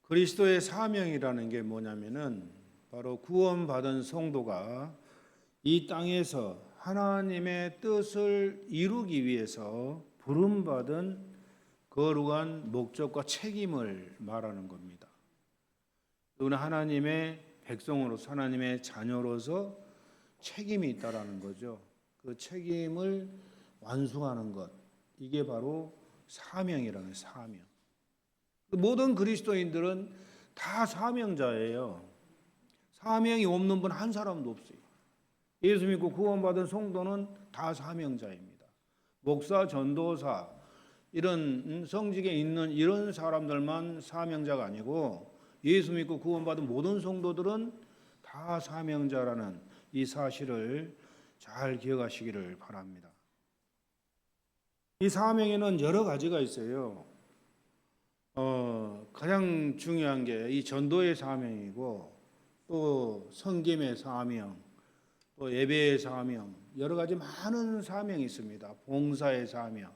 그리스도의 사명이라는 게 뭐냐면은 바로 구원받은 성도가 이 땅에서 하나님의 뜻을 이루기 위해서 부름받은 거룩한 목적과 책임을 말하는 겁니다. 우리는 하나님의 백성으로서 하나님의 자녀로서 책임이 있다라는 거죠. 그 책임을 완수하는 것, 이게 바로 사명이라는 사명. 모든 그리스도인들은 다 사명자예요. 사명이 없는 분 한 사람도 없어요. 예수 믿고 구원받은 성도는 다 사명자입니다. 목사, 전도사 이런 성직에 있는 이런 사람들만 사명자가 아니고 예수 믿고 구원받은 모든 성도들은 다 사명자라는 이 사실을 잘 기억하시기를 바랍니다. 이 사명에는 여러 가지가 있어요. 가장 중요한 게 이 전도의 사명이고 또 섬김의 사명, 또 예배의 사명, 여러 가지 많은 사명이 있습니다. 봉사의 사명,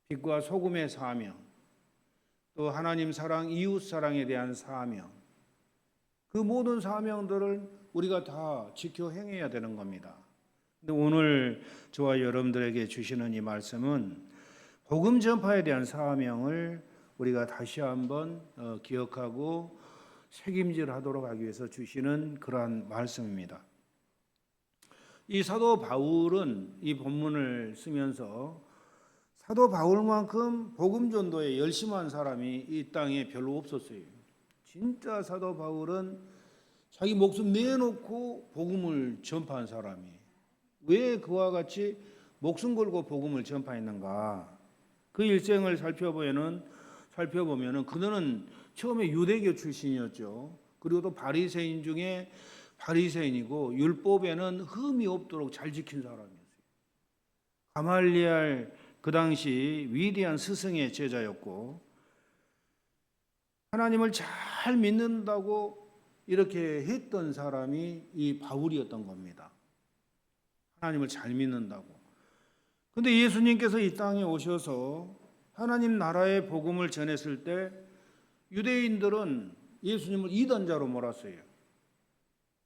빛과 소금의 사명, 또 하나님 사랑, 이웃 사랑에 대한 사명, 그 모든 사명들을 우리가 다 지켜 행해야 되는 겁니다. 근데 오늘 저와 여러분들에게 주시는 이 말씀은 복음 전파에 대한 사명을 우리가 다시 한번 기억하고 책임질하도록 하기 위해서 주시는 그러한 말씀입니다. 이 사도 바울은 이 본문을 쓰면서 사도 바울만큼 복음 전도에 열심한 사람이 이 땅에 별로 없었어요. 진짜 사도 바울은 자기 목숨 내놓고 복음을 전파한 사람이에요. 왜 그와 같이 목숨 걸고 복음을 전파했는가? 그 일생을 살펴보면은 그는 처음에 유대교 출신이었죠. 그리고 또 바리새인 중에 바리새인이고 율법에는 흠이 없도록 잘 지킨 사람이었어요. 가말리엘 그 당시 위대한 스승의 제자였고 하나님을 잘 믿는다고 이렇게 했던 사람이 이 바울이었던 겁니다. 하나님을 잘 믿는다고. 근데 예수님께서 이 땅에 오셔서 하나님 나라의 복음을 전했을 때 유대인들은 예수님을 이단자로 몰았어요.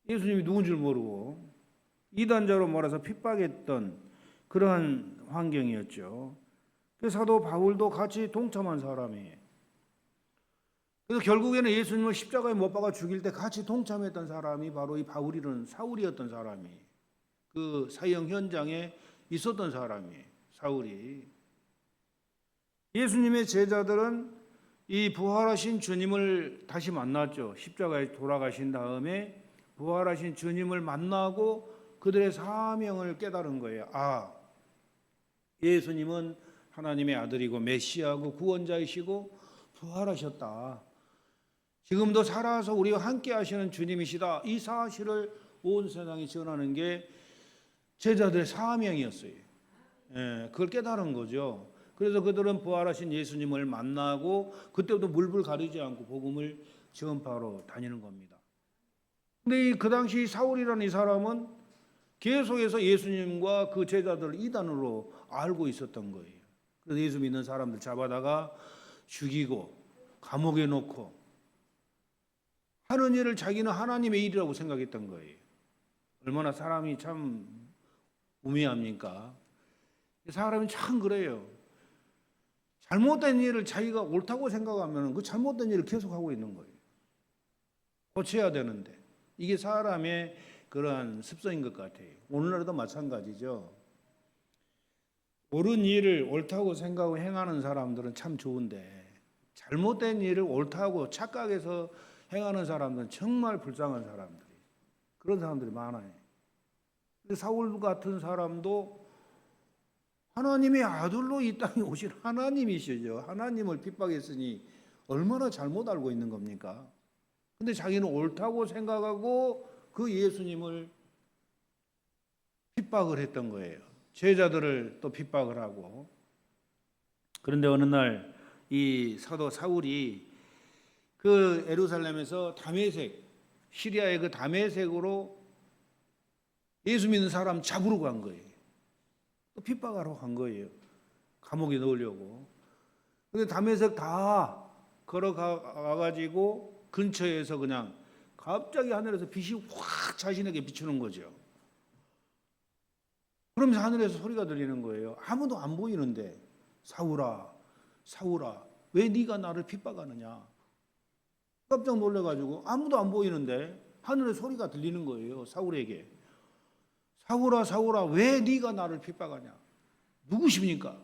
예수님이 누군 줄 모르고 이단자로 몰아서 핍박했던 그러한 환경이었죠. 그래서 사도 바울도 같이 동참한 사람이에요. 그래서 결국에는 예수님을 십자가에 못 박아 죽일 때 같이 동참했던 사람이 바로 이 바울이라는 사울이었던 사람이에요. 그 사형 현장에 있었던 사람이에요. 사울이. 예수님의 제자들은 이 부활하신 주님을 다시 만났죠. 십자가에 돌아가신 다음에 부활하신 주님을 만나고 그들의 사명을 깨달은 거예요. 아, 예수님은 하나님의 아들이고 메시아고 구원자이시고 부활하셨다. 지금도 살아서 우리와 함께 하시는 주님이시다. 이 사실을 온 세상에 전하는 게 제자들의 사명이었어요. 예, 그걸 깨달은 거죠. 그래서 그들은 부활하신 예수님을 만나고 그때부터 물불 가리지 않고 복음을 전파하러 다니는 겁니다. 근데 그 당시 사울이라는 이 사람은 계속해서 예수님과 그 제자들을 이단으로 알고 있었던 거예요. 그래서 예수 믿는 사람들 잡아다가 죽이고 감옥에 놓고 하는 일을 자기는 하나님의 일이라고 생각했던 거예요. 얼마나 사람이 참 우매합니까? 사람이 참 그래요. 잘못된 일을 자기가 옳다고 생각하면 그 잘못된 일을 계속하고 있는 거예요. 고쳐야 되는데. 이게 사람의 그러한 습성인 것 같아요. 오늘날도 마찬가지죠. 옳은 일을 옳다고 생각하고 행하는 사람들은 참 좋은데 잘못된 일을 옳다고 착각해서 행하는 사람들은 정말 불쌍한 사람들이에요. 그런 사람들이 많아요. 사울 같은 사람도 하나님의 아들로 이 땅에 오신 하나님이시죠. 하나님을 핍박했으니 얼마나 잘못 알고 있는 겁니까? 근데 자기는 옳다고 생각하고 그 예수님을 핍박을 했던 거예요. 제자들을 또 핍박을 하고. 그런데 어느 날 이 사도 사울이 그 예루살렘에서 다메섹, 시리아의 그 다메섹으로 예수 믿는 사람 잡으러 간 거예요. 또 핍박하러 간 거예요. 감옥에 넣으려고. 근데 다메섹 다 걸어가가지고 근처에서 그냥 갑자기 하늘에서 빛이 확 자신에게 비추는 거죠. 그러면서 하늘에서 소리가 들리는 거예요. 아무도 안 보이는데 사울아, 사울아, 왜 네가 나를 핍박하느냐? 깜짝 놀래가지고 아무도 안 보이는데 하늘에 소리가 들리는 거예요. 사울에게. 사울아, 사울아, 왜 네가 나를 핍박하냐? 누구십니까?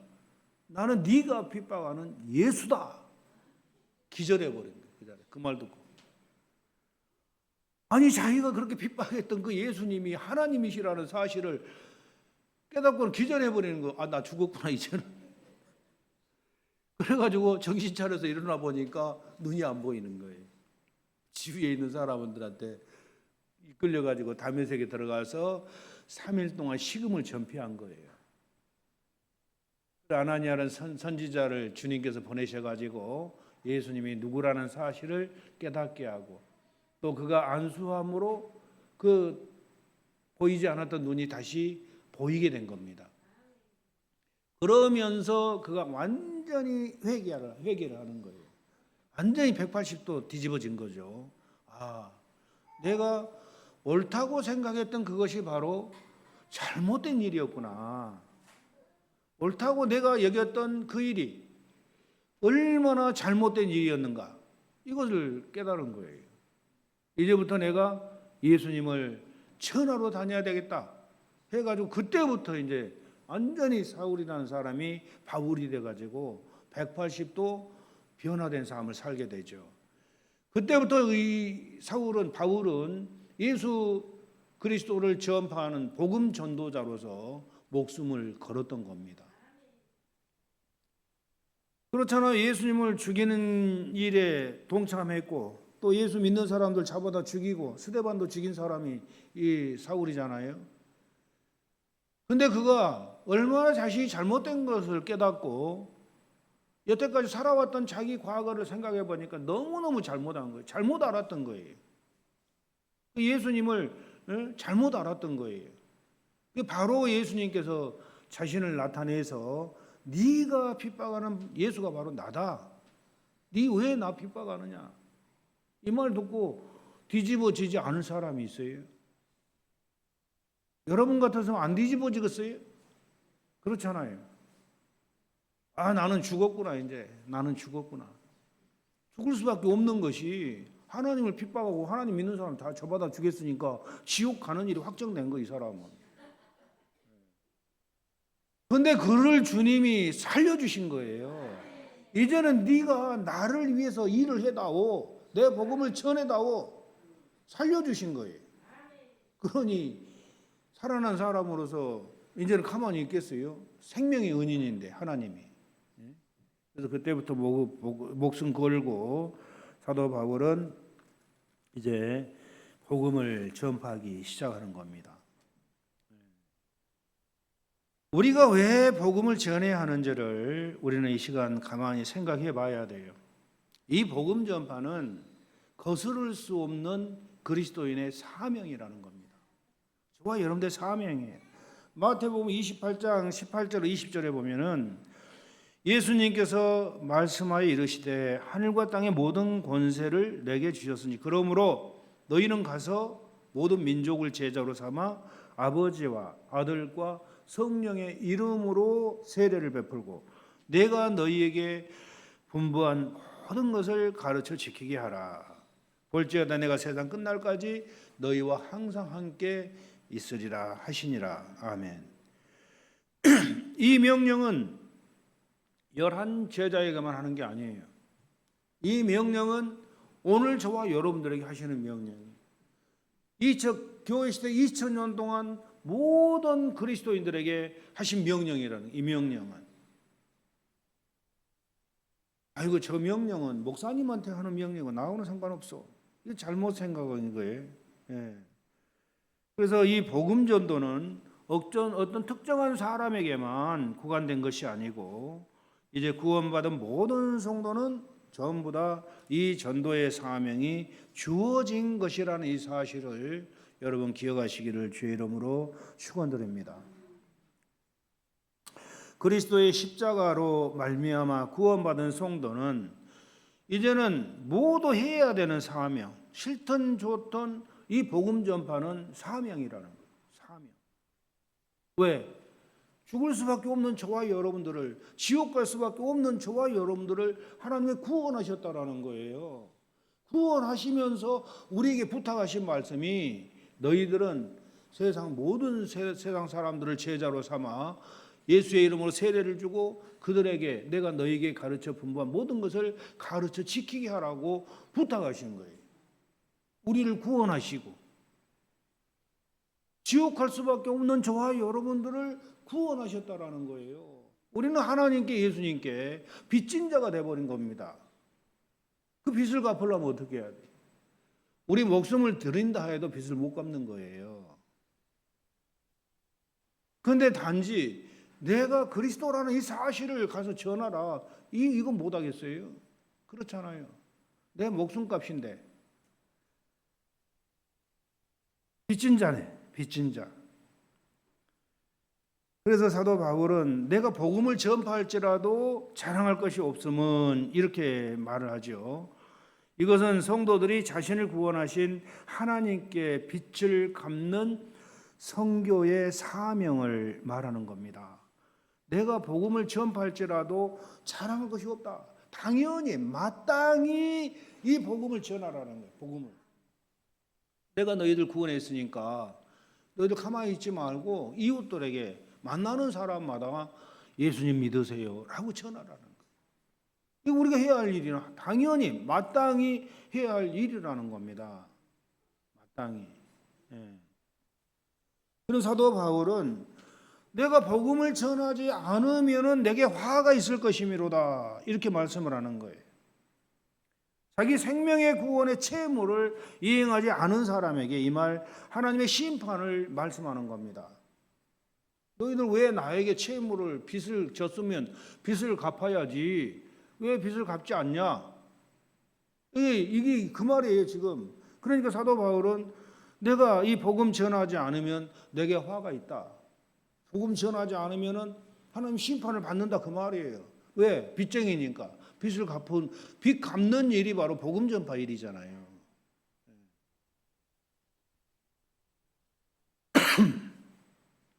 나는 네가 핍박하는 예수다. 기절해 버린 거예요. 그 말 듣고. 아니 자기가 그렇게 핍박했던 그 예수님이 하나님이시라는 사실을 깨닫고는 기절해 버리는 거. 아, 나 죽었구나 이제는. 그래가지고 정신 차려서 일어나 보니까 눈이 안 보이는 거예요. 지위에 있는 사람들한테 이끌려가지고 다메섹에 들어가서 3일 동안 식음을 전폐한 거예요. 아나니아라는 선지자를 주님께서 보내셔가지고 예수님이 누구라는 사실을 깨닫게 하고 또 그가 안수함으로 그 보이지 않았던 눈이 다시 보이게 된 겁니다. 그러면서 그가 완전히 회개를 하는 거예요. 완전히 180도 뒤집어진 거죠. 아, 내가 옳다고 생각했던 그것이 바로 잘못된 일이었구나. 옳다고 내가 여겼던 그 일이 얼마나 잘못된 일이었는가. 이것을 깨달은 거예요. 이제부터 내가 예수님을 전하러 다녀야 되겠다 해가지고 그때부터 이제 완전히 사울이라는 사람이 바울이 돼가지고 180도 변화된 삶을 살게 되죠. 그때부터 이 바울은 예수 그리스도를 전파하는 복음 전도자로서 목숨을 걸었던 겁니다. 그렇잖아요. 예수님을 죽이는 일에 동참했고 또 예수 믿는 사람들 잡아다 죽이고 스데반도 죽인 사람이 이 사울이잖아요. 근데 그가 얼마나 자신이 잘못된 것을 깨닫고 여태까지 살아왔던 자기 과거를 생각해 보니까 너무너무 잘못한 거예요. 잘못 알았던 거예요. 예수님을 잘못 알았던 거예요. 바로 예수님께서 자신을 나타내서 네가 핍박하는 예수가 바로 나다. 네 왜 나 핍박하느냐? 이 말 듣고 뒤집어지지 않을 사람이 있어요? 여러분 같아서는 안 뒤집어지겠어요? 그렇잖아요. 아, 나는 죽었구나. 이제 나는 죽었구나. 죽을 수밖에 없는 것이 하나님을 핍박하고 하나님 믿는 사람 다 저받아 주겠으니까 지옥 가는 일이 확정된 거 이 사람은. 그런데 그를 주님이 살려주신 거예요. 이제는 네가 나를 위해서 일을 해다오. 내 복음을 전해다오. 살려주신 거예요. 그러니 살아난 사람으로서 이제는 가만히 있겠어요? 생명의 은인인데 하나님이. 그래서 그때부터 목숨 걸고 사도 바울은 이제 복음을 전파하기 시작하는 겁니다. 우리가 왜 복음을 전해야 하는지를 우리는 이 시간 가만히 생각해 봐야 돼요. 이 복음 전파는 거스를 수 없는 그리스도인의 사명이라는 겁니다. 저와 여러분들의 사명이에요. 마태복음 28장 18절 20절에 보면은 예수님께서 말씀하여 이르시되 하늘과 땅의 모든 권세를 내게 주셨으니 그러므로 너희는 가서 모든 민족을 제자로 삼아 아버지와 아들과 성령의 이름으로 세례를 베풀고 내가 너희에게 분부한 모든 것을 가르쳐 지키게 하라. 볼지어다 내가 세상 끝날까지 너희와 항상 함께 있으리라 하시니라. 아멘. 이 명령은 11제자에게만 하는 게 아니에요. 이 명령은 오늘 저와 여러분들에게 하시는 명령이에요. 교회 시대 2000년 동안 모든 그리스도인들에게 하신 명령이라는 이 명령은. 아이고 저 명령은 목사님한테 하는 명령은 나하고는 상관없어. 이거 잘못 생각한 거예요. 예. 그래서 이 복음 전도는 어떤 특정한 사람에게만 구간된 것이 아니고 이제 구원받은 모든 성도는 전부 다 이 전도의 사명이 주어진 것이라는 이 사실을 여러분 기억하시기를 주의 이름으로 축원드립니다. 그리스도의 십자가로 말미암아 구원받은 성도는 이제는 모두 해야 되는 사명, 싫든 좋든 이 복음 전파는 사명이라는 거예요. 사명. 왜? 죽을 수밖에 없는 저와 여러분들을, 지옥 갈 수밖에 없는 저와 여러분들을 하나님이 구원하셨다라는 거예요. 구원하시면서 우리에게 부탁하신 말씀이 너희들은 세상 모든 세상 사람들을 제자로 삼아 예수의 이름으로 세례를 주고 그들에게 내가 너희에게 가르쳐 분부한 모든 것을 가르쳐 지키게 하라고 부탁하신 거예요. 우리를 구원하시고 지옥 갈 수밖에 없는 저와 여러분들을 구원하셨다라는 거예요. 우리는 하나님께 예수님께 빚진 자가 돼버린 겁니다. 그 빚을 갚으려면 어떻게 해야 돼요? 우리 목숨을 드린다 해도 빚을 못 갚는 거예요. 그런데 단지 내가 그리스도라는 이 사실을 가서 전하라. 이건 못 하겠어요? 그렇잖아요. 내 목숨값인데. 빚진 자네. 빚진 자. 그래서 사도 바울은 내가 복음을 전파할지라도 자랑할 것이 없음은 이렇게 말을 하죠. 이것은 성도들이 자신을 구원하신 하나님께 빚을 갚는 선교의 사명을 말하는 겁니다. 내가 복음을 전파할지라도 자랑할 것이 없다. 당연히 마땅히 이 복음을 전하라는 거예요. 복음을. 내가 너희들 구원했으니까 너희들 가만히 있지 말고 이웃들에게 만나는 사람마다 예수님 믿으세요 라고 전하라는 거예요. 이거 우리가 해야 할 일이나 당연히 마땅히 해야 할 일이라는 겁니다. 마땅히. 그런 사도 바울은 내가 복음을 전하지 않으면 내게 화가 있을 것이미로다 이렇게 말씀을 하는 거예요. 자기 생명의 구원의 채무를 이행하지 않은 사람에게 이 말 하나님의 심판을 말씀하는 겁니다. 너희들 왜 나에게 채무를 빚을 졌으면 빚을 갚아야지 왜 빚을 갚지 않냐? 이게 그 말이에요 지금. 그러니까 사도 바울은 내가 이 복음 전하지 않으면 내게 화가 있다. 복음 전하지 않으면 하나님 심판을 받는다 그 말이에요. 왜? 빚쟁이니까. 빚 갚는 일이 바로 복음 전파 일이잖아요.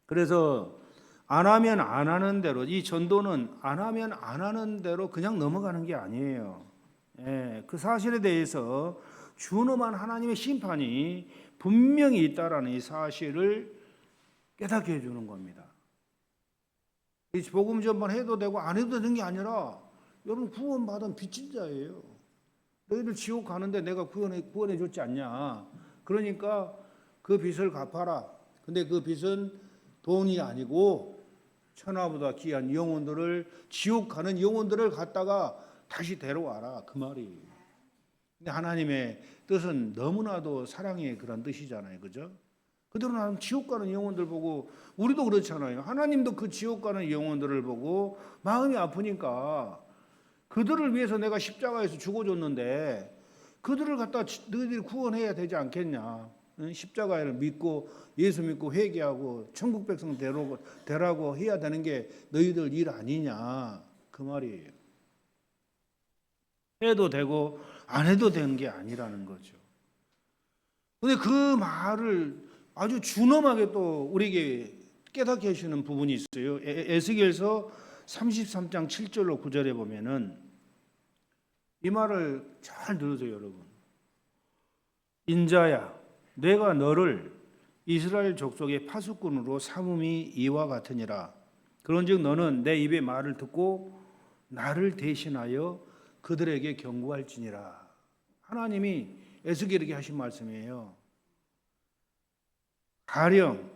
그래서 안 하면 안 하는 대로 이 전도는 안 하면 안 하는 대로 그냥 넘어가는 게 아니에요. 그 사실에 대해서 준엄한 하나님의 심판이 분명히 있다라는 이 사실을 깨닫게 해주는 겁니다. 이 복음 전반 해도 되고 안 해도 되는 게 아니라 여러분 구원받은 빚진 자예요. 너희들 지옥 가는데 내가 구원해 줬지 않냐. 그러니까 그 빚을 갚아라. 근데 그 빚은 돈이 아니고 천하보다 귀한 영혼들을 지옥 가는 영혼들을 갖다가 다시 데려와라 그 말이에요. 근데 하나님의 뜻은 너무나도 사랑의 그런 뜻이잖아요. 그죠? 그들은 지옥 가는 영혼들 보고 우리도 그렇잖아요. 하나님도 그 지옥 가는 영혼들을 보고 마음이 아프니까 그들을 위해서 내가 십자가에서 죽어줬는데 그들을 갖다 너희들이 구원해야 되지 않겠냐. 십자가를 믿고 예수 믿고 회개하고 천국 백성 되라고 해야 되는 게 너희들 일 아니냐 그 말이에요. 해도 되고 안 해도 되는 게 아니라는 거죠. 근데 그 말을 아주 준엄하게 또 우리에게 깨닫게 하시는 부분이 있어요. 에스겔서 33장 7절로 9절에 보면은 이 말을 잘 들으세요, 여러분. 인자야, 내가 너를 이스라엘 족속의 파수꾼으로 삼음이 이와 같으니라. 그런즉 너는 내 입의 말을 듣고 나를 대신하여 그들에게 경고할지니라. 하나님이 에스겔에게 하신 말씀이에요. 가령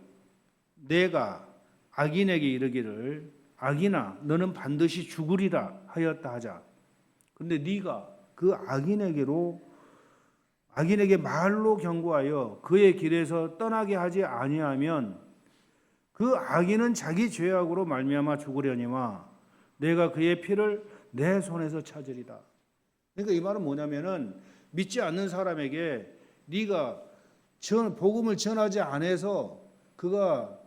내가 악인에게 이르기를 악인아 너는 반드시 죽으리라 하였다 하자. 그런데 네가 그 악인에게 말로 경고하여 그의 길에서 떠나게 하지 아니하면 그 악인은 자기 죄악으로 말미암아 죽으려니와 내가 그의 피를 내 손에서 찾으리다. 그러니까 이 말은 뭐냐면은 믿지 않는 사람에게 네가 복음을 전하지 않아서 그가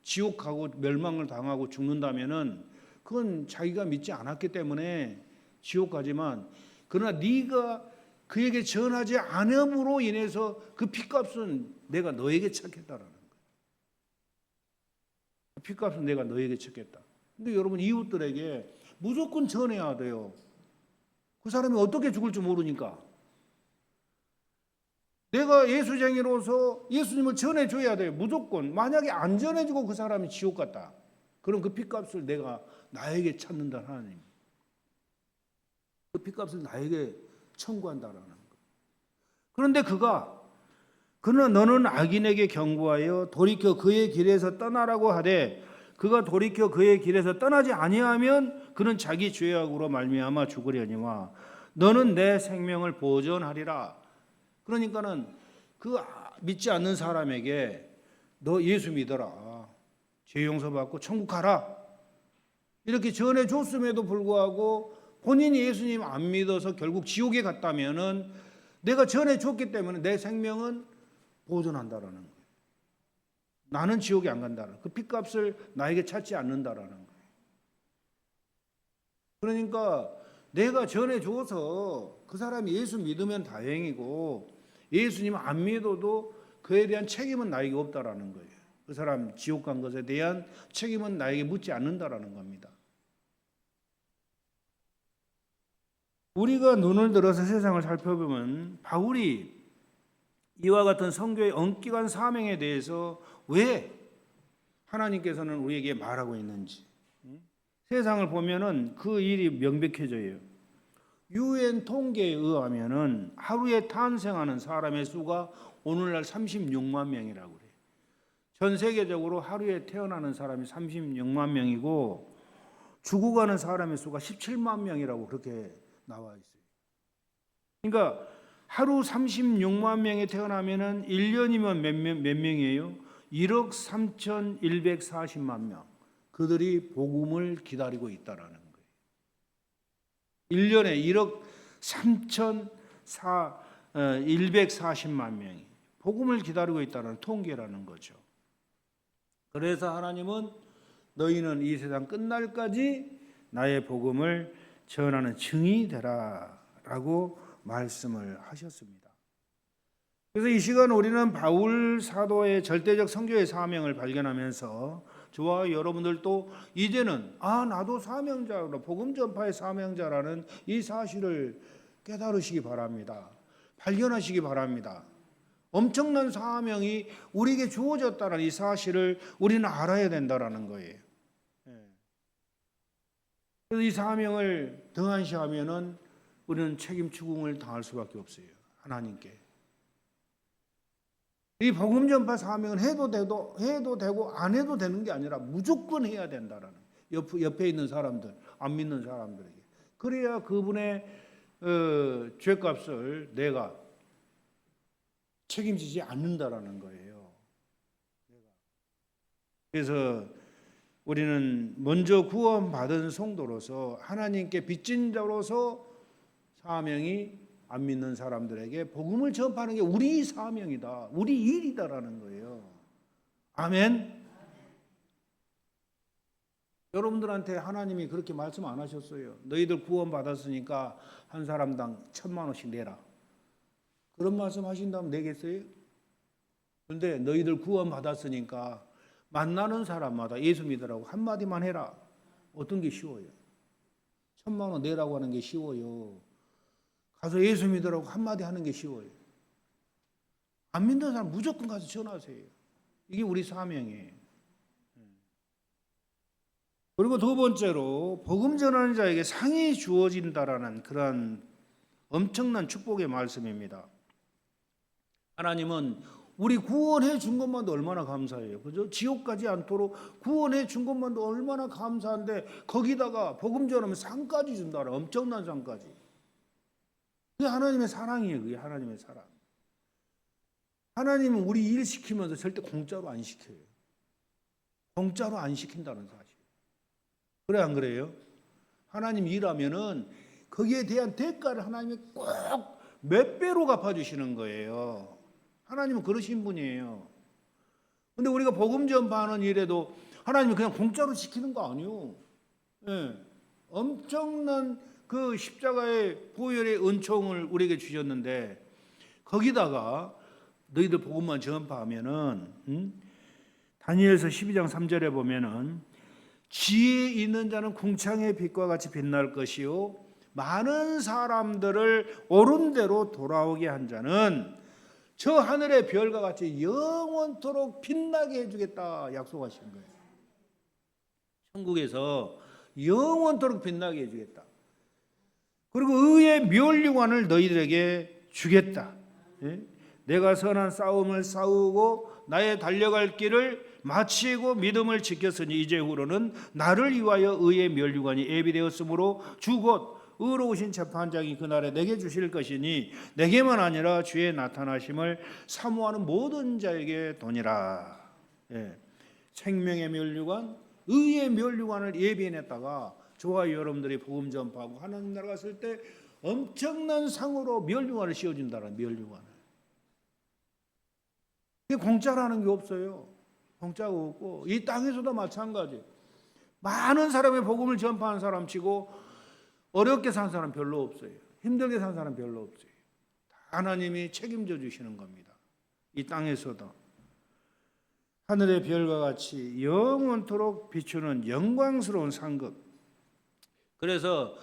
지옥 가고 멸망을 당하고 죽는다면은 그건 자기가 믿지 않았기 때문에 지옥 가지만 그러나 네가 그에게 전하지 않음으로 인해서 그 핏값은 내가 너에게 찾겠다라는 거예요. 핏값은 내가 너에게 찾겠다. 근데 여러분, 이웃들에게 무조건 전해야 돼요. 그 사람이 어떻게 죽을지 모르니까. 내가 예수쟁이로서 예수님을 전해줘야 돼요. 무조건. 만약에 안 전해주고 그 사람이 지옥 갔다, 그럼 그 핏값을 내가 나에게 찾는다, 하나님. 그 핏값을 나에게 청구한다라는 거예요. 그런데 그는 너는 악인에게 경고하여 돌이켜 그의 길에서 떠나라고 하되 그가 돌이켜 그의 길에서 떠나지 아니하면 그는 자기 죄악으로 말미암아 죽으려니와 너는 내 생명을 보존하리라. 그러니까는 그 믿지 않는 사람에게 너 예수 믿어라, 죄 용서받고 천국 가라, 이렇게 전해줬음에도 불구하고 본인이 예수님 안 믿어서 결국 지옥에 갔다면은 내가 전해줬기 때문에 내 생명은 보존한다라는 거예요. 나는 지옥에 안 간다라는, 그 핏값을 나에게 찾지 않는다라는 거예요. 그러니까 내가 전해줘서 그 사람이 예수 믿으면 다행이고 예수님 안 믿어도 그에 대한 책임은 나에게 없다라는 거예요. 그 사람 지옥 간 것에 대한 책임은 나에게 묻지 않는다라는 겁니다. 우리가 눈을 들어서 세상을 살펴보면 바울이 이와 같은 선교의 엄격한 사명에 대해서 왜 하나님께서는 우리에게 말하고 있는지 세상을 보면은 그 일이 명백해져요. UN 통계에 의하면은 하루에 탄생하는 사람의 수가 오늘날 36만 명이라고 그래요. 전 세계적으로 하루에 태어나는 사람이 36만 명이고 죽어가는 사람의 수가 17만 명이라고 그렇게 나와 있어요. 그러니까 하루 36만 명이 태어나면은 1년이면 몇 명이에요? 1억 3,140만 명. 그들이 복음을 기다리고 있다라는 거예요. 1년에 1억 3,140만 명이 복음을 기다리고 있다는 통계라는 거죠. 그래서 하나님은 너희는 이 세상 끝날까지 나의 복음을 전하는 증인이 되라라고 말씀을 하셨습니다. 그래서 이 시간 우리는 바울 사도의 절대적 선교의 사명을 발견하면서 저와 여러분들도 이제는 나도 사명자로 복음 전파의 사명자라는 이 사실을 깨달으시기 바랍니다. 발견하시기 바랍니다. 엄청난 사명이 우리에게 주어졌다는 이 사실을 우리는 알아야 된다는 거예요. 그래서 이 사명을 등한시하면은 우리는 책임 추궁을 당할 수밖에 없어요. 하나님께. 이 복음 전파 사명은 해도 되고 안 해도 되는 게 아니라 무조건 해야 된다라는, 옆에 있는 사람들, 안 믿는 사람들에게. 그래야 그분의 죄값을 내가 책임지지 않는다라는 거예요. 그래서 우리는 먼저 구원받은 성도로서 하나님께 빚진 자로서 사명이 안 믿는 사람들에게 복음을 전파하는 게 우리 사명이다, 우리 일이다라는 거예요. 아멘. 여러분들한테 하나님이 그렇게 말씀 안 하셨어요. 너희들 구원받았으니까 한 사람당 1,000만 원씩 내라. 그런 말씀 하신다면 내겠어요? 그런데 너희들 구원받았으니까 만나는 사람마다 예수 믿으라고 한마디만 해라. 어떤 게 쉬워요? 1,000만 원 내라고 하는 게 쉬워요? 가서 예수 믿으라고 한마디 하는 게 쉬워요? 안 믿는 사람 무조건 가서 전하세요. 이게 우리 사명이에요. 그리고 두 번째로 복음 전하는 자에게 상이 주어진다라는 그런 엄청난 축복의 말씀입니다. 하나님은 우리 구원해 준 것만도 얼마나 감사해요. 그죠? 지옥 가지 않도록 구원해 준 것만도 얼마나 감사한데 거기다가 복음 전하면 상까지 준다라. 엄청난 상까지. 그게 하나님의 사랑이에요. 그게 하나님의 사랑. 하나님은 우리 일 시키면서 절대 공짜로 안 시켜요. 공짜로 안 시킨다는 사실. 그래 안 그래요? 하나님 일하면은 거기에 대한 대가를 하나님이 꼭 몇 배로 갚아주시는 거예요. 하나님은 그러신 분이에요. 근데 우리가 복음 전파하는 일에도 하나님이 그냥 공짜로 시키는 거 아니에요. 네. 엄청난 그 십자가의 보혈의 은총을 우리에게 주셨는데 거기다가 너희들 복음만 전파하면은 다니엘서 12장 3절에 보면은 지혜 있는 자는 궁창의 빛과 같이 빛날 것이요 많은 사람들을 옳은 대로 돌아오게 한 자는 저 하늘의 별과 같이 영원토록 빛나게 해주겠다 약속하신 거예요. 천국에서 영원토록 빛나게 해주겠다. 그리고 의의 면류관을 너희들에게 주겠다. 내가 선한 싸움을 싸우고 나의 달려갈 길을 마치고 믿음을 지켰으니 이제후로는 나를 위하여 의의 면류관이 예비되었으므로 주 곧 의로우신 재판장이 그날에 내게 주실 것이니 내게만 아니라 주의 나타나심을 사모하는 모든 자에게 도니라. 생명의 면류관, 의의 면류관을 예비해냈다가 저와 여러분들이 복음 전파하고 하나님 나라 갔을 때 엄청난 상으로 면류관을 씌워준다는 면류관을. 이게 공짜라는 게 없어요. 공짜가 없고 이 땅에서도 마찬가지. 많은 사람의 복음을 전파하는 사람 치고 어렵게 산 사람 별로 없어요. 힘들게 산 사람 별로 없어요. 하나님이 책임져 주시는 겁니다. 이 땅에서도 하늘의 별과 같이 영원토록 비추는 영광스러운 상급. 그래서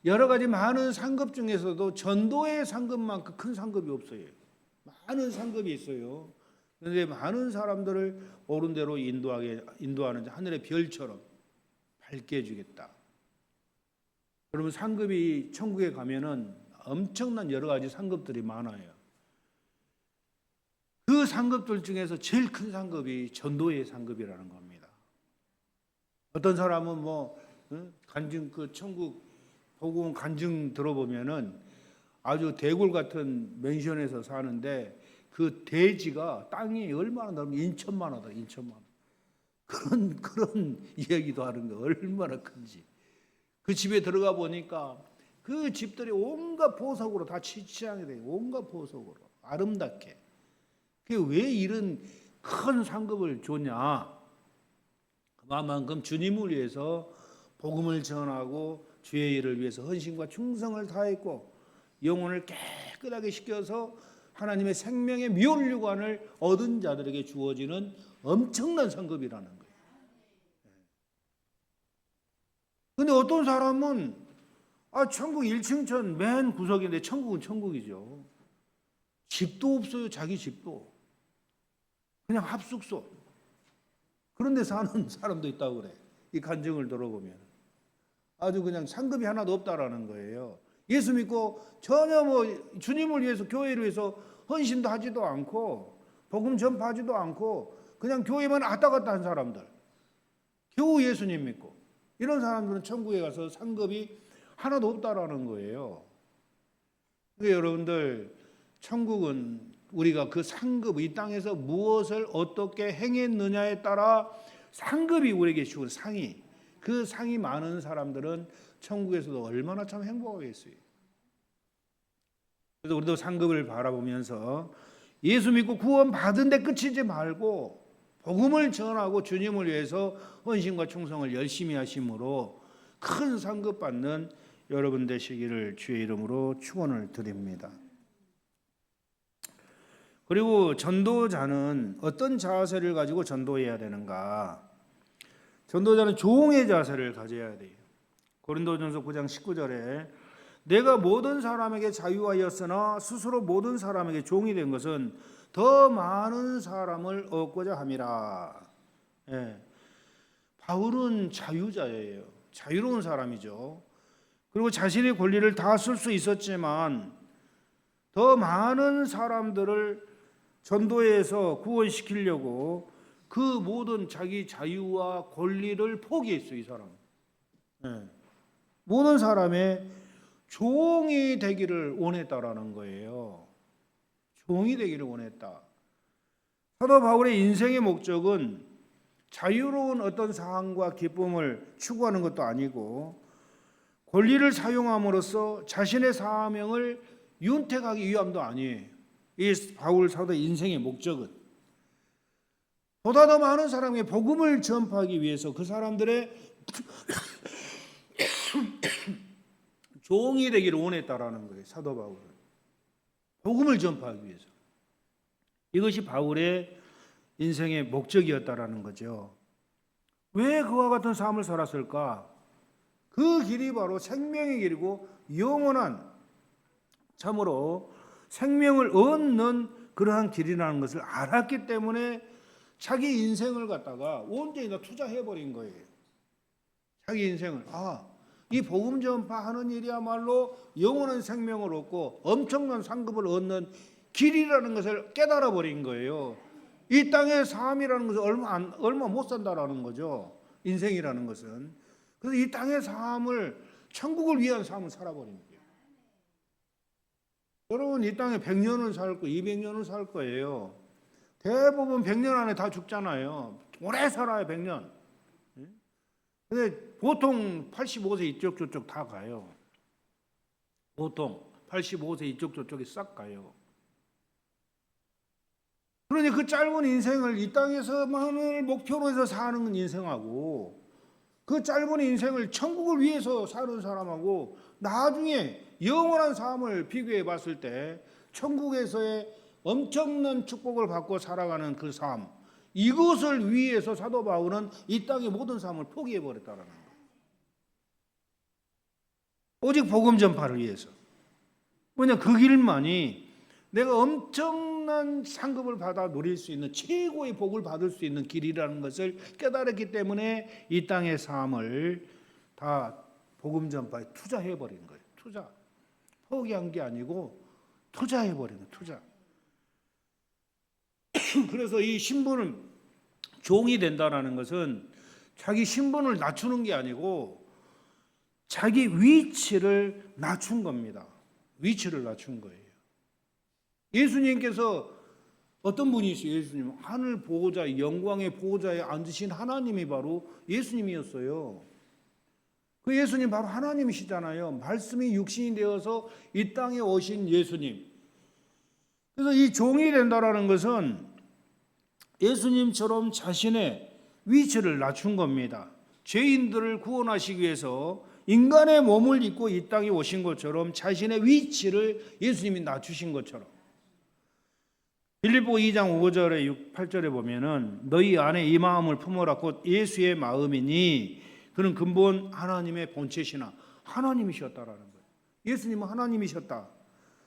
여러 가지 많은 상급 중에서도 전도의 상급만큼 큰 상급이 없어요. 많은 상급이 있어요. 그런데 많은 사람들을 옳은 대로 인도하는 하늘의 별처럼 밝게 해주겠다. 여러분 상급이 천국에 가면은 엄청난 여러 가지 상급들이 많아요. 그 상급들 중에서 제일 큰 상급이 전도의 상급이라는 겁니다. 어떤 사람은 간증 천국 복음 간증 들어보면은 아주 대굴 같은 맨션에서 사는데 그 대지가 땅이 얼마나 넓으면 인천만 하다 인천만. 그런 이야기도 하는 거 얼마나 큰지. 그 집에 들어가 보니까 그 집들이 온갖 보석으로 다 치치하게 돼요. 온갖 보석으로 아름답게. 그게 왜 이런 큰 상급을 줬냐? 그만큼 주님을 위해서 복음을 전하고 주의 일을 위해서 헌신과 충성을 다했고 영혼을 깨끗하게 시켜서 하나님의 생명의 면류관을 얻은 자들에게 주어지는 엄청난 상급이라는 거예요. 근데 어떤 사람은 천국 1층천 맨 구석인데 천국은 천국이죠. 집도 없어요. 자기 집도. 그냥 합숙소. 그런 데 사는 사람도 있다고 그래. 이 간증을 들어보면. 아주 그냥 상급이 하나도 없다라는 거예요. 예수 믿고 전혀 주님을 위해서 교회를 위해서 헌신도 하지도 않고 복음 전파하지도 않고 그냥 교회만 왔다 갔다 한 사람들. 겨우 예수님 믿고. 이런 사람들은 천국에 가서 상급이 하나도 없다라는 거예요. 그러니까 여러분들 천국은 우리가 그 상급 이 땅에서 무엇을 어떻게 행했느냐에 따라 상급이 우리에게 주는 상이 그 상이 많은 사람들은 천국에서도 얼마나 참 행복하겠어요. 그래서 우리도 상급을 바라보면서 예수 믿고 구원 받은 데 끝이지 말고 복음을 전하고 주님을 위해서 헌신과 충성을 열심히 하심으로 큰 상급 받는 여러분 되시기를 주의 이름으로 축원을 드립니다. 그리고 전도자는 어떤 자세를 가지고 전도해야 되는가? 전도자는 종의 자세를 가져야 돼요. 고린도전서 9장 19절에 내가 모든 사람에게 자유하였으나 스스로 모든 사람에게 종이 된 것은 더 많은 사람을 얻고자 함이라. 바울은 자유자예요. 자유로운 사람이죠. 그리고 자신의 권리를 다 쓸 수 있었지만 더 많은 사람들을 전도해서 구원시키려고 그 모든 자기 자유와 권리를 포기했어요. 이 사람. 모든 사람의 종이 되기를 원했다라는 거예요. 종이 되기를 원했다. 사도 바울의 인생의 목적은 자유로운 어떤 상황과 기쁨을 추구하는 것도 아니고 권리를 사용함으로써 자신의 사명을 윤택하기 위함도 아니에요. 이 바울 사도의 인생의 목적은 보다 더 많은 사람에게 복음을 전파하기 위해서 그 사람들의 종이 되기를 원했다라는 거예요. 사도 바울은 복음을 전파하기 위해서. 이것이 바울의 인생의 목적이었다라는 거죠. 왜 그와 같은 삶을 살았을까? 그 길이 바로 생명의 길이고 영원한, 참으로 생명을 얻는 그러한 길이라는 것을 알았기 때문에 자기 인생을 갖다가 온전히 다 투자해버린 거예요. 자기 인생을, 이 복음 전파하는 일이야말로 영원한 생명을 얻고 엄청난 상급을 얻는 길이라는 것을 깨달아 버린 거예요. 이 땅의 삶이라는 것은 얼마 못 산다라는 거죠. 인생이라는 것은. 그래서 이 땅의 삶을, 천국을 위한 삶을 살아버린 거예요. 여러분, 이 땅에 100년을 살고 200년을 살 거예요. 대부분 100년 안에 다 죽잖아요. 오래 살아요, 100년. 근데 보통 85세 이쪽 저쪽 다 가요. 보통 85세 이쪽 저쪽에 싹 가요. 그러니 그 짧은 인생을 이 땅에서만을 목표로 해서 사는 인생하고, 그 짧은 인생을 천국을 위해서 사는 사람하고 나중에 영원한 삶을 비교해 봤을 때 천국에서의 엄청난 축복을 받고 살아가는 그 삶, 이것을 위해서 사도 바울은 이 땅의 모든 삶을 포기해 버렸다는 거예요. 오직 복음 전파를 위해서. 뭐냐, 그 길만이 내가 엄청난 상급을 받아 누릴 수 있는, 최고의 복을 받을 수 있는 길이라는 것을 깨달았기 때문에 이 땅의 삶을 다 복음 전파에 투자해 버린 거예요. 투자. 포기한 게 아니고 투자해 버린 거예요. 투자. 그래서 이 신분은, 종이 된다라는 것은 자기 신분을 낮추는 게 아니고 자기 위치를 낮춘 겁니다. 위치를 낮춘 거예요. 예수님께서 어떤 분이시요? 예수님, 하늘 보호자, 영광의 보호자에 앉으신 하나님이 바로 예수님이었어요. 그 예수님 바로 하나님이시잖아요. 말씀이 육신이 되어서 이 땅에 오신 예수님. 그래서 이 종이 된다라는 것은 예수님처럼 자신의 위치를 낮춘 겁니다. 죄인들을 구원하시기 위해서 인간의 몸을 입고 이 땅에 오신 것처럼 자신의 위치를 예수님이 낮추신 것처럼. 빌립보 2장 5절에 8절에 보면은 너희 안에 이 마음을 품어라 곧 예수의 마음이니 그는 근본 하나님의 본체시나, 하나님이셨다라는 거예요. 예수님은 하나님이셨다.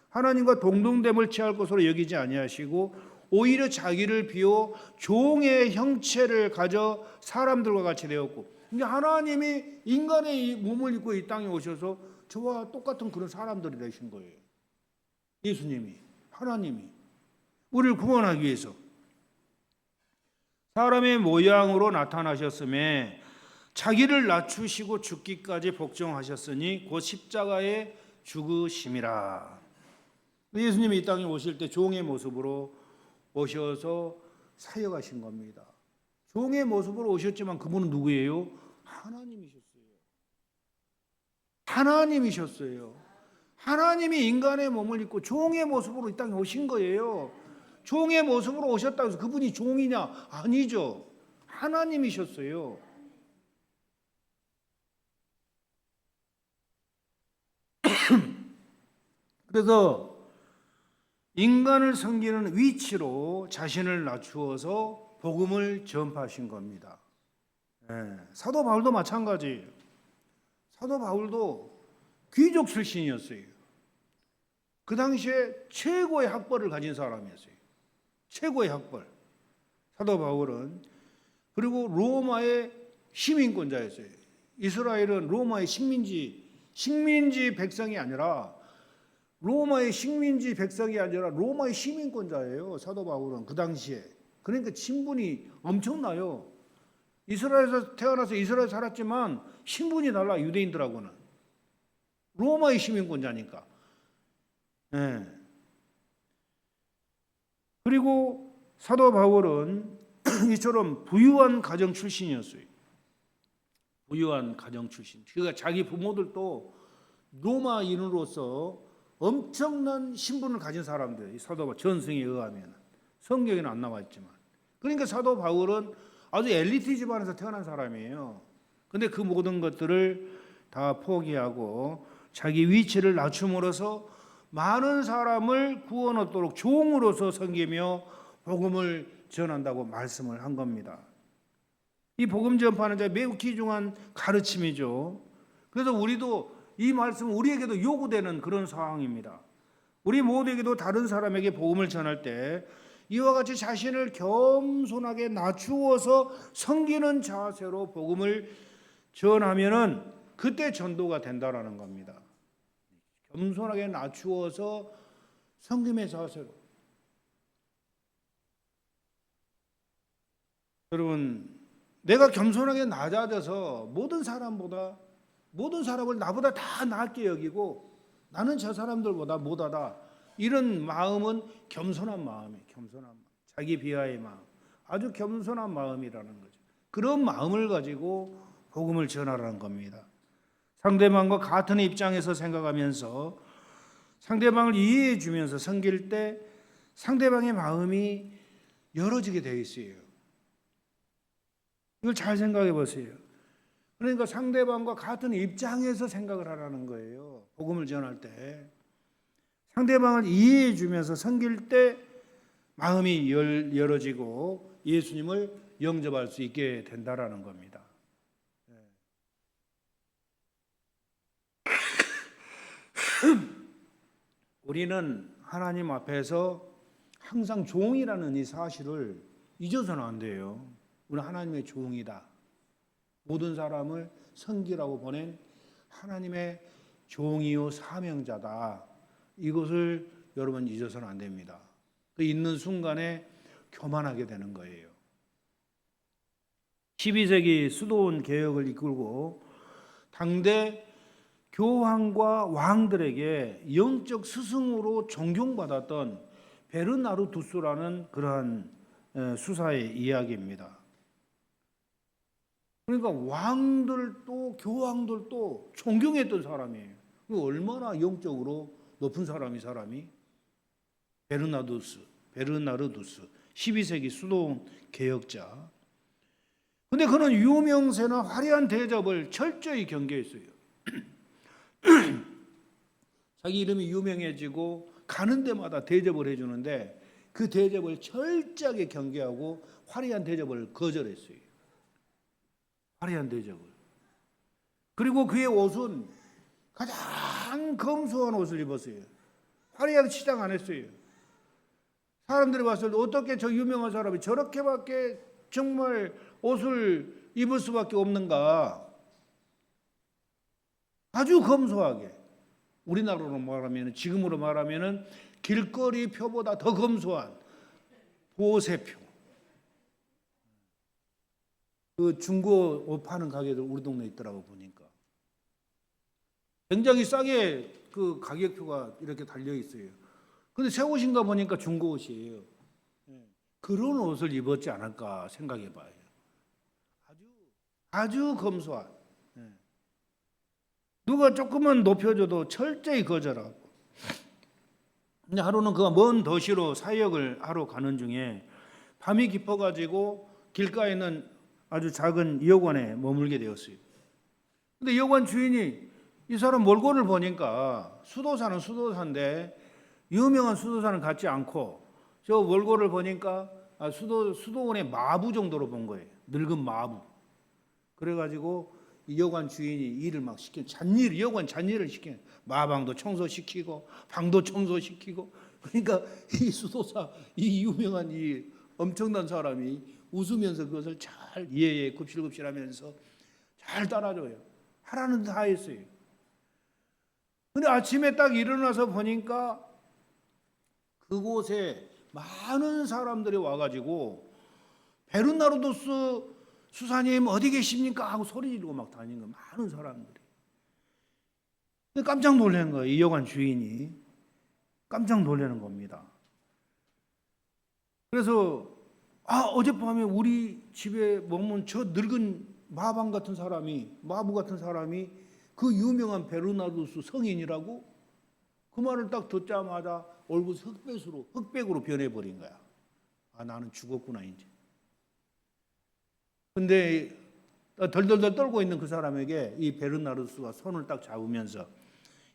하나님과 동등됨을 취할 것으로 여기지 아니하시고 오히려 자기를 비워 종의 형체를 가져 사람들과 같이 되었고, 그러니까 하나님이 인간의 몸을 입고 이 땅에 오셔서 저와 똑같은 그런 사람들이 되신 거예요. 예수님이, 하나님이 우리를 구원하기 위해서 사람의 모양으로 나타나셨음에 자기를 낮추시고 죽기까지 복종하셨으니 곧 십자가에 죽으심이라. 예수님이 이 땅에 오실 때 종의 모습으로 오셔서 사역하신 겁니다. 종의 모습으로 오셨지만 그분은 누구예요? 하나님이셨어요. 하나님이셨어요. 하나님이 인간의 몸을 입고 종의 모습으로 이 땅에 오신 거예요. 종의 모습으로 오셨다고 해서 그분이 종이냐? 아니죠. 하나님이셨어요. 그래서 인간을 섬기는 위치로 자신을 낮추어서 복음을 전파하신 겁니다. 사도 바울도 마찬가지예요. 사도 바울도 귀족 출신이었어요. 그 당시에 최고의 학벌을 가진 사람이었어요. 최고의 학벌. 사도 바울은. 그리고 로마의 시민권자였어요. 이스라엘은 로마의 식민지 백성이 아니라 로마의 식민지 백성이 아니라 로마의 시민권자예요. 사도 바울은 그 당시에. 그러니까 신분이 엄청나요. 이스라엘에서 태어나서 이스라엘 살았지만 신분이 달라, 유대인들하고는. 로마의 시민권자니까. 그리고 사도 바울은 이처럼 부유한 가정 출신이었어요. 부유한 가정 출신. 그러니까 자기 부모들도 로마인으로서 엄청난 신분을 가진 사람들, 사도 바울 전승에 의하면. 성경에는 안 나와 있지만. 그러니까 사도 바울은 아주 엘리트 집안에서 태어난 사람이에요. 근데 그 모든 것들을 다 포기하고 자기 위치를 낮춤으로써 많은 사람을 구원 얻도록 종으로서 섬기며 복음을 전한다고 말씀을 한 겁니다. 이 복음 전파는 매우 귀중한 가르침이죠. 그래서 우리도 이 말씀은 우리에게도 요구되는 그런 상황입니다. 우리 모두에게도 다른 사람에게 복음을 전할 때 이와 같이 자신을 겸손하게 낮추어서 섬기는 자세로 복음을 전하면은 그때 전도가 된다라는 겁니다. 겸손하게 낮추어서 섬김의 자세로. 여러분, 내가 겸손하게 낮아져서 모든 사람을 나보다 다 낫게 여기고 나는 저 사람들보다 못하다, 이런 마음은 겸손한 마음이에요. 겸손한 마음, 자기 비하의 마음, 아주 겸손한 마음이라는 거죠. 그런 마음을 가지고 복음을 전하라는 겁니다. 상대방과 같은 입장에서 생각하면서 상대방을 이해해 주면서 섬길 때 상대방의 마음이 열어지게 되어 있어요. 이걸 잘 생각해 보세요. 그러니까 상대방과 같은 입장에서 생각을 하라는 거예요. 복음을 전할 때 상대방을 이해해 주면서 섬길 때 마음이 열어지고 예수님을 영접할 수 있게 된다라는 겁니다. 우리는 하나님 앞에서 항상 종이라는 이 사실을 잊어서는 안 돼요. 우리는 하나님의 종이다. 모든 사람을 섬기라고 보낸 하나님의 종이요 사명자다. 이것을 여러분 잊어서는 안 됩니다. 그 있는 순간에 교만하게 되는 거예요. 12세기 수도원 개혁을 이끌고 당대 교황과 왕들에게 영적 스승으로 존경받았던 베르나르두스라는 그러한 수사의 이야기입니다. 그러니까 왕들도 교황들도 존경했던 사람이에요. 얼마나 영적으로 높은 사람이 베르나르두스 12세기 수도원 개혁자. 근데 그는 유명세나 화려한 대접을 철저히 경계했어요. 자기 이름이 유명해지고 가는 데마다 대접을 해주는데 그 대접을 철저하게 경계하고 화려한 대접을 거절했어요. 화려한 대접을. 그리고 그의 옷은 가장 검소한 옷을 입었어요. 화려하게 치장 안 했어요. 사람들이 봤을 때 어떻게 저 유명한 사람이 저렇게밖에 정말 옷을 입을 수밖에 없는가. 아주 검소하게. 우리나라로 말하면, 지금으로 말하면 길거리 표보다 더 검소한 보세표. 그 중고 옷 파는 가게들 우리 동네에 있더라고 보니까. 굉장히 싸게 그 가격표가 이렇게 달려 있어요. 근데 새 옷인가 보니까 중고 옷이에요. 그런 옷을 입었지 않을까 생각해 봐요. 아주 검소한. 누가 조금만 높여줘도 철저히 거절하고. 근데 하루는 그가 먼 도시로 사역을 하러 가는 중에 밤이 깊어가지고 길가에 있는 아주 작은 여관에 머물게 되었어요. 근데 여관 주인이 이 사람 몰골을 보니까 수도사는 수도사인데 유명한 수도사는 같지 않고 저 몰골을 보니까 수도원의 마부 정도로 본 거예요. 늙은 마부. 그래가지고 이 여관 주인이 일을 막 시켜 여관 잔일을 시켜. 마방도 청소시키고 방도 청소시키고. 그러니까 이 수도사, 이 유명한 이 엄청난 사람이 웃으면서 그것을 잘 굽실굽실하면서 잘 따라줘요. 하라는 다 했어요. 근데 아침에 딱 일어나서 보니까 그곳에 많은 사람들이 와가지고 베르나르도스 수사님 어디 계십니까? 하고 소리 지르고 막 다니는 거예요. 많은 사람들이. 깜짝 놀란 거예요. 이 여관 주인이. 깜짝 놀라는 겁니다. 그래서 어젯밤에 우리 집에 머문 저 늙은 마부 같은 사람이 그 유명한 베르나르도스 성인이라고? 그 말을 딱 듣자마자 얼굴이 흑백으로 변해버린 거야. 나는 죽었구나 이제. 근데 덜덜덜 떨고 있는 그 사람에게 이 베르나르도스가 손을 딱 잡으면서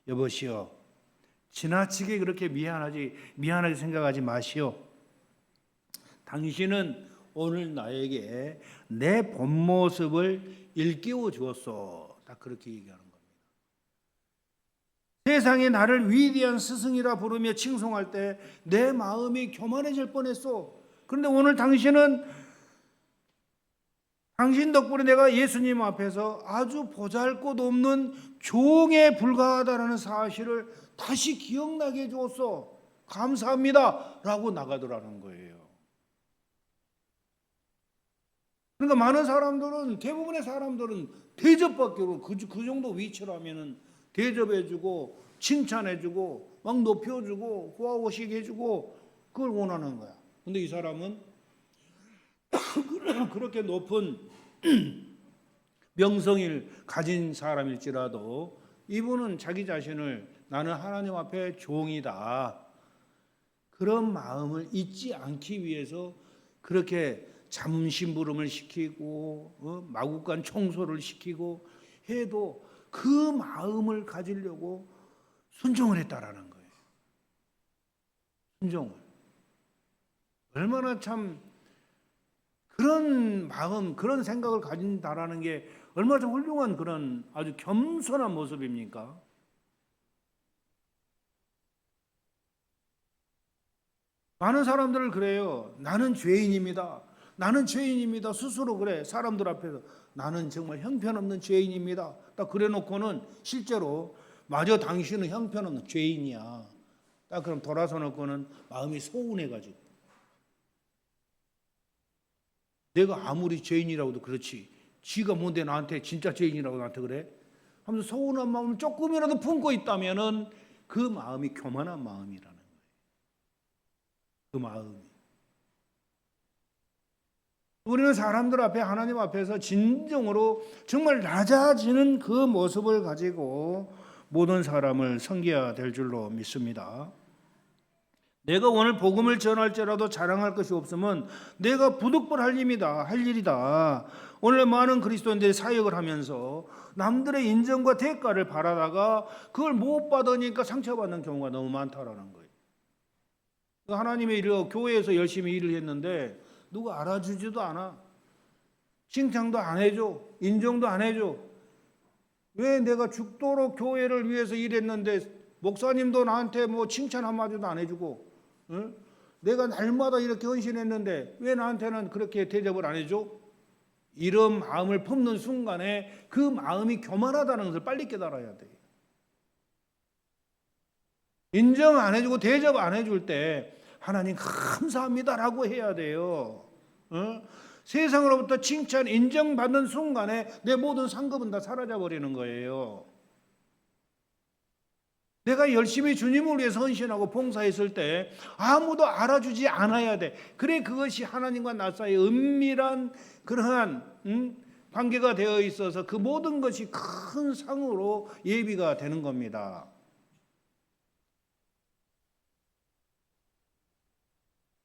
여보시오, 지나치게 그렇게 미안하게 생각하지 마시오. 당신은 오늘 나에게 내 본 모습을 일깨워 주었소. 딱 그렇게 얘기하는 겁니다. 세상이 나를 위대한 스승이라 부르며 칭송할 때 내 마음이 교만해질 뻔했소. 그런데 오늘 당신은 당신 덕분에 내가 예수님 앞에서 아주 보잘것없는 종에 불과하다라는 사실을 다시 기억나게 해줬어. 감사합니다 라고 나가더라는 거예요. 그러니까 많은 사람들은, 대부분의 사람들은 대접받기 그 정도 위치라면은 대접해주고 칭찬해주고 막 높여주고 호화호식 해주고 그걸 원하는 거야. 근데 이 사람은 그렇게 높은 명성을 가진 사람일지라도 이분은 자기 자신을 나는 하나님 앞에 종이다, 그런 마음을 잊지 않기 위해서 그렇게 잠심부름을 시키고 마구간 청소를 시키고 해도 그 마음을 가지려고 순종을 했다라는 거예요. 순종을. 얼마나 참 그런 마음, 그런 생각을 가진다라는 게 얼마나 좀 훌륭한 그런 아주 겸손한 모습입니까? 많은 사람들을 그래요. 나는 죄인입니다. 나는 죄인입니다. 스스로 그래. 사람들 앞에서 나는 정말 형편없는 죄인입니다. 딱 그래 놓고는 실제로 마저 당신은 형편없는 죄인이야. 딱 그럼 돌아서 놓고는 마음이 서운해가지고 내가 아무리 죄인이라고도 그렇지 지가 뭔데 나한테 진짜 죄인이라고 나한테 그래? 하면서 서운한 마음을 조금이라도 품고 있다면은 그 마음이 교만한 마음이라는 거예요. 그 마음이. 우리는 사람들 앞에 하나님 앞에서 진정으로 정말 낮아지는 그 모습을 가지고 모든 사람을 섬겨야 될 줄로 믿습니다. 내가 오늘 복음을 전할지라도 자랑할 것이 없으면 내가 부득불 할 일이다. 오늘 많은 그리스도인들이 사역을 하면서 남들의 인정과 대가를 바라다가 그걸 못 받으니까 상처받는 경우가 너무 많다라는 거예요. 하나님의 일을 교회에서 열심히 일을 했는데 누가 알아주지도 않아. 칭찬도 안 해줘. 인정도 안 해줘. 왜 내가 죽도록 교회를 위해서 일했는데 목사님도 나한테 뭐 칭찬 한마디도 안 해주고, 응? 내가 날마다 이렇게 헌신했는데 왜 나한테는 그렇게 대접을 안 해줘? 이런 마음을 품는 순간에 그 마음이 교만하다는 것을 빨리 깨달아야 돼. 인정 안 해주고 대접 안 해줄 때 하나님 감사합니다라고 해야 돼요. 세상으로부터 칭찬, 인정받는 순간에 내 모든 상급은 다 사라져버리는 거예요. 내가 열심히 주님을 위해서 헌신하고 봉사했을 때 아무도 알아주지 않아야 돼. 그래 그것이 하나님과 나 사이의 은밀한 그러한 관계가 되어 있어서 그 모든 것이 큰 상으로 예비가 되는 겁니다.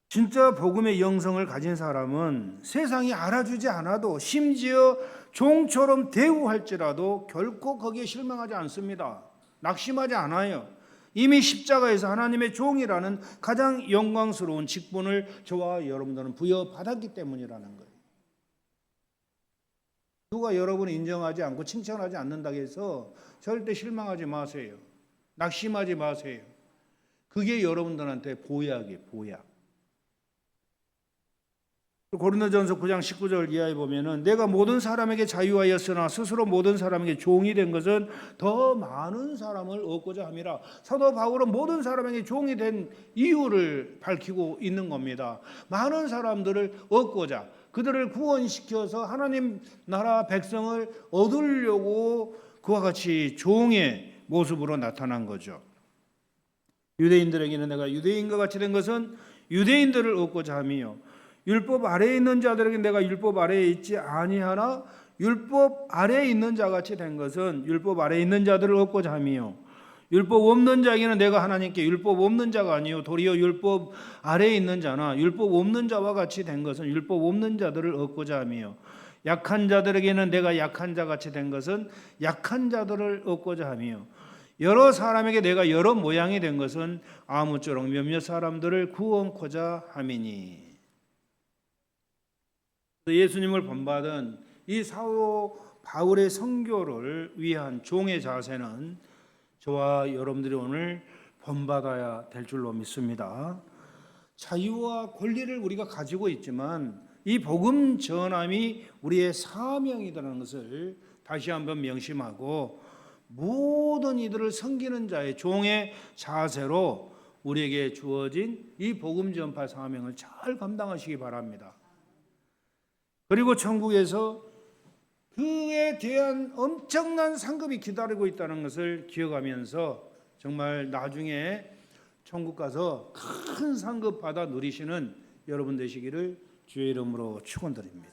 진짜 복음의 영성을 가진 사람은 세상이 알아주지 않아도 심지어 종처럼 대우할지라도 결코 거기에 실망하지 않습니다. 낙심하지 않아요. 이미 십자가에서 하나님의 종이라는 가장 영광스러운 직분을 저와 여러분들은 부여받았기 때문이라는 거예요. 누가 여러분을 인정하지 않고 칭찬하지 않는다고 해서 절대 실망하지 마세요. 낙심하지 마세요. 그게 여러분들한테 보약이에요. 보약. 고린도전서 9장 19절 이하에 보면은 내가 모든 사람에게 자유하였으나 스스로 모든 사람에게 종이 된 것은 더 많은 사람을 얻고자 함이라. 사도 바울은 모든 사람에게 종이 된 이유를 밝히고 있는 겁니다. 많은 사람들을 얻고자, 그들을 구원시켜서 하나님 나라 백성을 얻으려고 그와 같이 종의 모습으로 나타난 거죠. 유대인들에게는 내가 유대인과 같이 된 것은 유대인들을 얻고자 함이요, 율법 아래에 있는 자들에게 내가 율법 아래에 있지 아니하나 율법 아래에 있는 자같이 된 것은 율법 아래에 있는 자들을 얻고자 함이요, 율법 없는 자에게는 내가 하나님께 율법 없는 자가 아니요 도리어 율법 아래에 있는 자나 율법 없는 자와 같이 된 것은 율법 없는 자들을 얻고자 함이요, 약한 자들에게는 내가 약한 자같이 된 것은 약한 자들을 얻고자 함이요, 여러 사람에게 내가 여러 모양이 된 것은 아무쪼록 몇몇 사람들을 구원코자 함이니. 예수님을 본받은 이 사도 바울의 선교를 위한 종의 자세는 저와 여러분들이 오늘 본받아야 될 줄로 믿습니다. 자유와 권리를 우리가 가지고 있지만 이 복음 전함이 우리의 사명이라는 것을 다시 한번 명심하고 모든 이들을 섬기는 자의 종의 자세로 우리에게 주어진 이 복음 전파 사명을 잘 감당하시기 바랍니다. 그리고 천국에서 그에 대한 엄청난 상급이 기다리고 있다는 것을 기억하면서 정말 나중에 천국 가서 큰 상급 받아 누리시는 여러분 되시기를 주의 이름으로 축원드립니다.